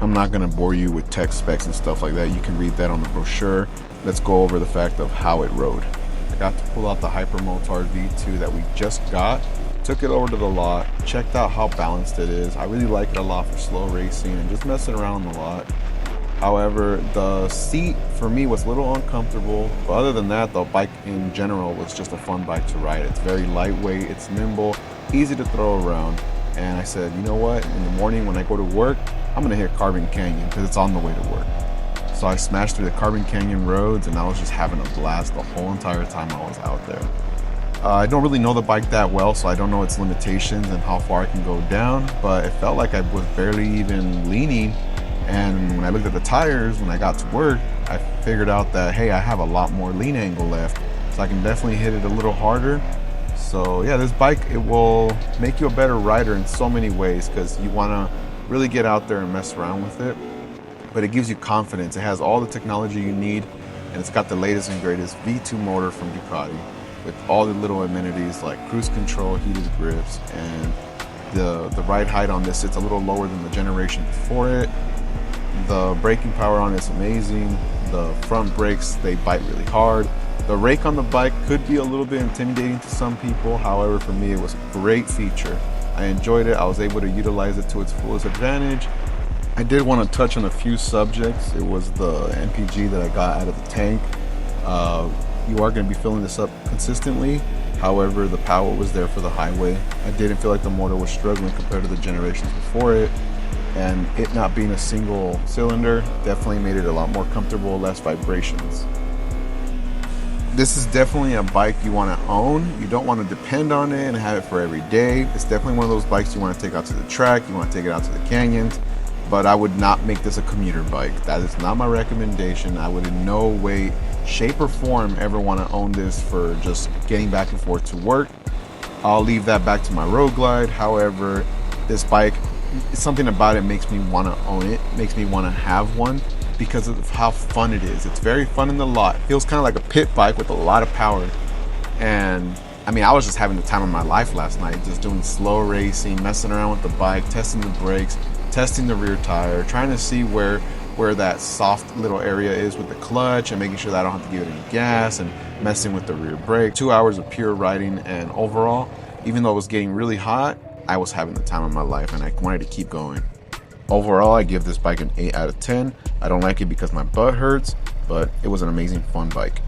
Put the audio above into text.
I'm not going to bore you with tech specs and stuff like that. You can read that on the brochure. Let's go over the fact of how it rode. I got to pull out the Hypermotard V2 that we just got. Took it over to the lot, checked out how balanced it is. I really like it a lot for slow racing and just messing around on the lot. However, the seat for me was a little uncomfortable, but other than that, the bike in general was just a fun bike to ride. It's very lightweight, it's nimble, easy to throw around. And I said, you know what, in the morning when I go to work, I'm gonna hit Carbon Canyon because it's on the way to work. So I smashed through the Carbon Canyon roads and I was just having a blast the whole entire time I was out there. I don't really know the bike that well, so I don't know its limitations and how far I can go down, but it felt like I was barely even leaning. And when I looked at the tires, when I got to work, I figured out that, hey, I have a lot more lean angle left, so I can definitely hit it a little harder. So yeah, this bike, it will make you a better rider in so many ways because you want to really get out there and mess around with it. But it gives you confidence. It has all the technology you need, and it's got the latest and greatest V2 motor from Ducati with all the little amenities like cruise control, heated grips, and the ride height on this, it's a little lower than the generation before it. The braking power on it's amazing. The front brakes, they bite really hard. The rake on the bike could be a little bit intimidating to some people. However, for me, it was a great feature. I enjoyed it. I was able to utilize it to its fullest advantage. I did want to touch on a few subjects. It was the MPG that I got out of the tank. You are going to be filling this up consistently. However, the power was there for the highway. I didn't feel like the motor was struggling compared to the generations before it. And it not being a single cylinder definitely made it a lot more comfortable, less vibrations. This is definitely a bike you want to own. You don't want to depend on it and have it for every day. It's definitely one of those bikes you want to take out to the track, you want to take it out to the canyons, but I would not make this a commuter bike. That is not my recommendation. I would in no way, shape or form ever want to own this for just getting back and forth to work. I'll leave that back to my road glide. However, this bike, something about it makes me want to own it, makes me want to have one because of how fun it is. It's very fun in the lot. It feels kind of like a pit bike with a lot of power. And I mean, I was just having the time of my life last night, just doing slow racing, messing around with the bike, testing the brakes, testing the rear tire, trying to see where that soft little area is with the clutch and making sure that I don't have to give it any gas, and messing with the rear brake. 2 hours of pure riding, and overall, even though it was getting really hot, I was having the time of my life and I wanted to keep going. Overall, I give this bike an 8 out of 10. I don't like it because my butt hurts, but it was an amazing fun bike.